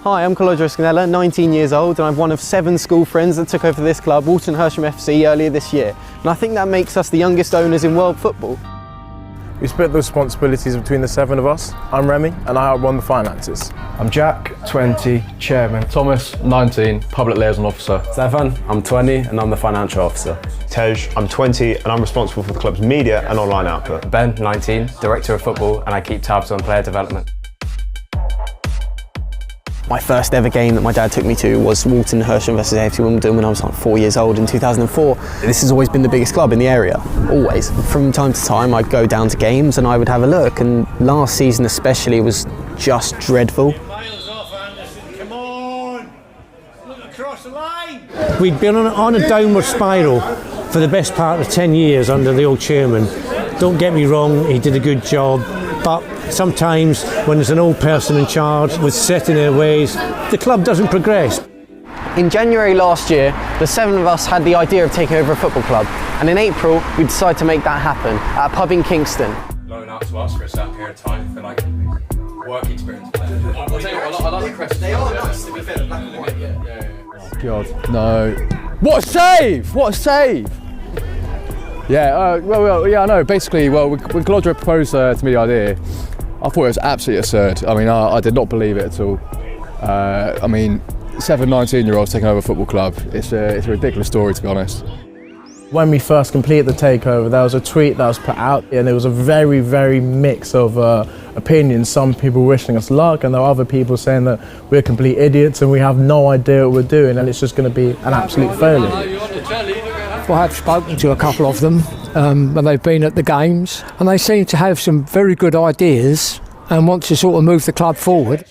Hi, I'm Colodro Scanella, 19 years old, and I'm one of 7 school friends that took over this club, Walton Hersham FC, earlier this year. And I think that makes us the youngest owners in world football. We split the responsibilities between the 7 of us. I'm Remy, and I run the finances. I'm Jack, 20, chairman. Thomas, 19, public liaison officer. Stefan, I'm 20 and I'm the financial officer. Tej, I'm 20 and I'm responsible for the club's media and online output. Ben, 19, director of football, and I keep tabs on player development. My first ever game that my dad took me to was Walton Hersham versus AFC Wimbledon when I was like 4 years old in 2004. This has always been the biggest club in the area, always. From time to time I'd go down to games and I would have a look, and last season especially was just dreadful. Miles off, Anderson, come on! Look across the line! We'd been on a downward spiral for the best part of 10 years under the old chairman. Don't get me wrong, he did a good job, but sometimes when there's an old person in charge with set in their ways, the club doesn't progress. In January last year, the 7 of us had the idea of taking over a football club, and in April we decided to make that happen at a pub in Kingston. Loan out to us for a certain period of time for like work experience. I'll tell you what, I like the crest. They are nice, to be fair. Oh God, no. What a save! What a save! Yeah, yeah, I know. Basically, when Colodro proposed to me the idea, I thought it was absolutely absurd. I mean, I did not believe it at all. I mean, 7 19-year-olds taking over a football club, it's a ridiculous story, to be honest. When we first completed the takeover, there was a tweet that was put out, and there was a very, very mix of opinions. Some people wishing us luck, and there were other people saying that we're complete idiots and we have no idea what we're doing, and it's just going to be an absolute failure. Well, I've spoken to a couple of them and they've been at the games, and they seem to have some very good ideas and want to sort of move the club forward.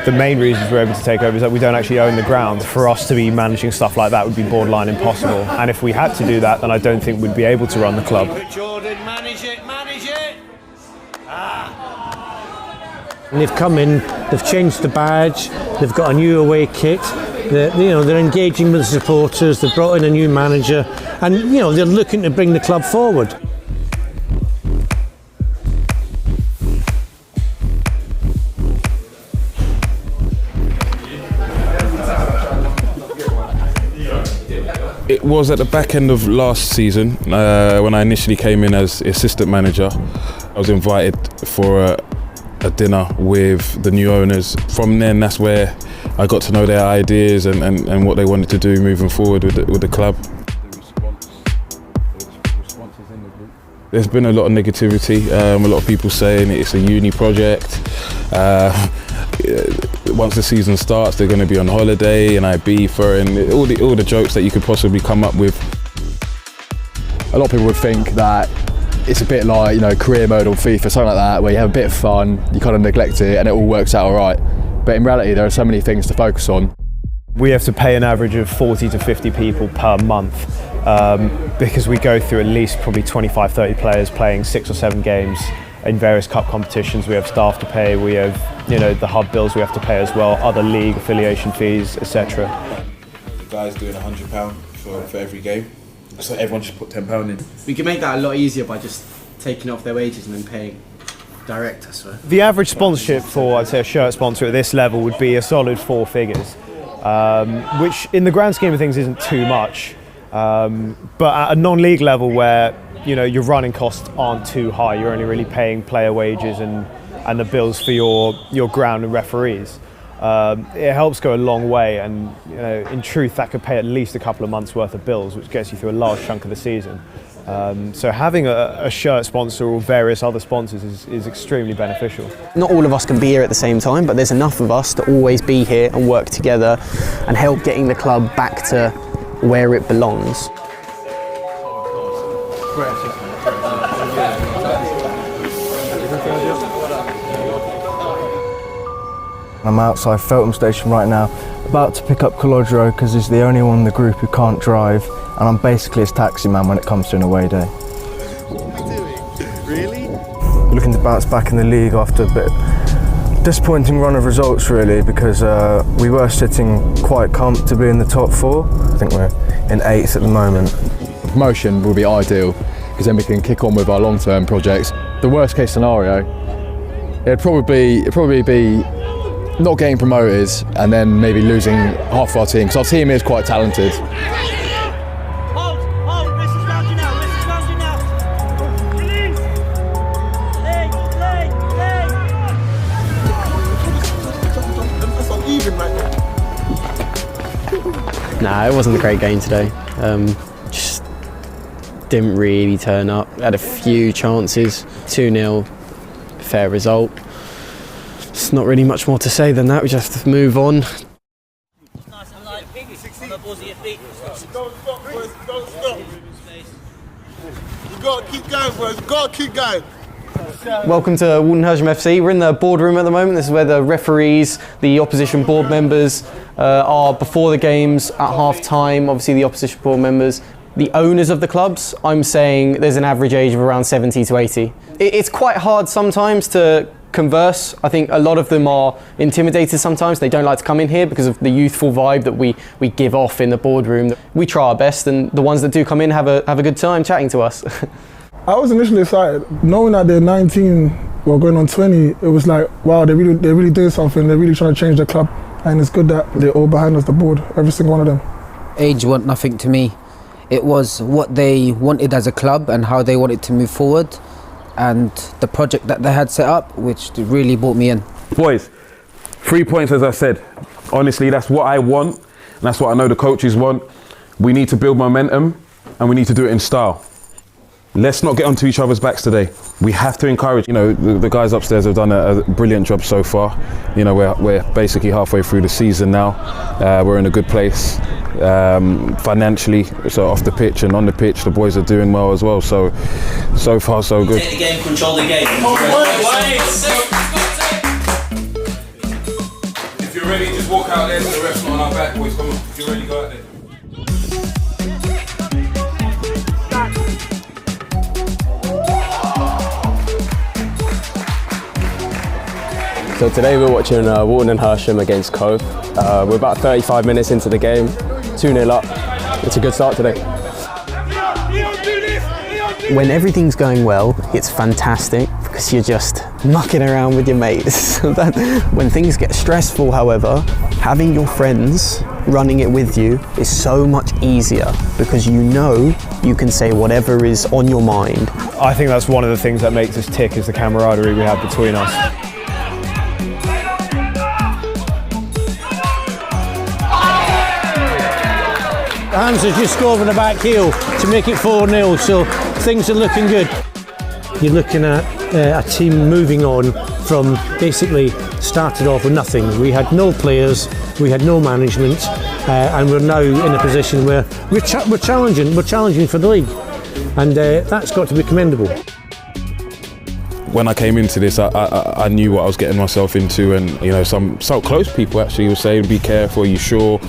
The main reason we're able to take over is that we don't actually own the ground. For us to be managing stuff like that would be borderline impossible. And if we had to do that, then I don't think we'd be able to run the club. Jordan, manage it, manage it! And they've come in, they've changed the badge, they've got a new away kit, they're engaging with the supporters, they've brought in a new manager, and they're looking to bring the club forward. It was at the back end of last season when I initially came in as assistant manager. I was invited for a dinner with the new owners. From then, that's where I got to know their ideas and what they wanted to do moving forward with the club. There's been a lot of negativity, a lot of people saying it's a uni project. Once the season starts, they're going to be on holiday and Ibiza and all the jokes that you could possibly come up with. A lot of people would think that it's a bit like, career mode on FIFA, something like that, where you have a bit of fun, you kind of neglect it and it all works out all right. But in reality, there are so many things to focus on. We have to pay an average of 40 to 50 people per month because we go through at least probably 25, 30 players playing 6 or 7 games in various cup competitions. We have staff to pay, we have the hub bills we have to pay as well, other league affiliation fees, etc. The guy's doing £100 for every game, so everyone just put £10 in. We can make that a lot easier by just taking off their wages and then paying direct, I swear. The average sponsorship for, I'd say, a shirt sponsor at this level would be a solid 4 figures, which in the grand scheme of things isn't too much. But at a non-league level where your running costs aren't too high, you're only really paying player wages and the bills for your ground and referees. It helps go a long way, and in truth that could pay at least a couple of months worth of bills, which gets you through a large chunk of the season. So having a shirt sponsor or various other sponsors is extremely beneficial. Not all of us can be here at the same time, but there's enough of us to always be here and work together and help getting the club back to where it belongs. I'm outside Feltham Station right now, about to pick up Colodro because he's the only one in the group who can't drive, and I'm basically his taxi man when it comes to an away day. Really? Looking to bounce back in the league after a bit disappointing run of results, really, because we were sitting quite comfortably in the top 4. I think we're in 8th at the moment. Promotion would be ideal because then we can kick on with our long-term projects. The worst case scenario, it'd probably be not getting promoted and then maybe losing half of our team, because our team is quite talented. Nah, it wasn't a great game today. Just didn't really turn up. Had a few chances. 2-0, fair result. It's not really much more to say than that. We just have to move on. Nice and light. On the balls of your feet. Don't stop, boys. Don't stop. You got to keep going, boys. You got to keep going. Welcome to Walton Hersham FC. We're in the boardroom at the moment. This is where the referees, the opposition board members are before the games at half time. Obviously the opposition board members, the owners of the clubs, I'm saying there's an average age of around 70 to 80. It's quite hard sometimes to converse. I think a lot of them are intimidated sometimes. They don't like to come in here because of the youthful vibe that we give off in the boardroom. We try our best, and the ones that do come in have a good time chatting to us. I was initially excited, knowing that they're 19, well going on 20. It was like, wow, they're really doing something. They're really trying to change the club, and it's good that they're all behind us, the board, every single one of them. Age meant nothing to me. It was what they wanted as a club and how they wanted to move forward, and the project that they had set up, which really brought me in. Boys, 3 points, as I said. Honestly, that's what I want, and that's what I know the coaches want. We need to build momentum, and we need to do it in style. Let's not get onto each other's backs today. We have to encourage, the guys upstairs have done a brilliant job so far. We're basically halfway through the season now. We're in a good place financially, so off the pitch and on the pitch, the boys are doing well as well. So far so good. Take the game, control the game. If you're ready, just walk out there to the ref's not on our back, boys. Come on, if you're ready, go out there. So today we're watching Walton Hersham against Cove. We're about 35 minutes into the game, 2-0 up. It's a good start today. When everything's going well, it's fantastic because you're just mucking around with your mates. When things get stressful, however, having your friends running it with you is so much easier because you can say whatever is on your mind. I think that's one of the things that makes us tick is the camaraderie we have between us. Hans has just scored with the back heel to make it 4-0, so things are looking good. You're looking at a team moving on from basically started off with nothing. We had no players, we had no management, and we're now in a position where we're challenging for the league, and that's got to be commendable. When I came into this, I knew what I was getting myself into, and some so close people actually were saying, "Be careful, are you sure?"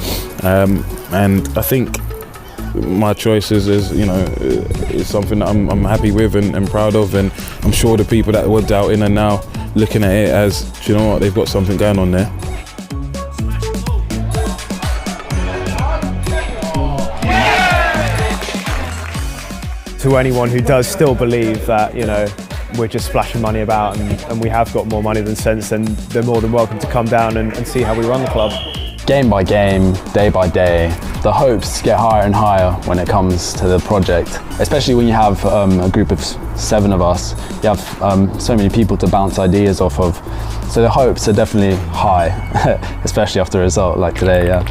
And I think my choice is something that I'm happy with and proud of, and I'm sure the people that were doubting are now looking at it as, do you know what, they've got something going on there. To anyone who does still believe that, we're just splashing money about and we have got more money than sense, then they're more than welcome to come down and see how we run the club. Game by game, day by day, the hopes get higher and higher when it comes to the project, especially when you have a group of 7 of us. You have so many people to bounce ideas off of, so the hopes are definitely high, especially after a result like today, yeah.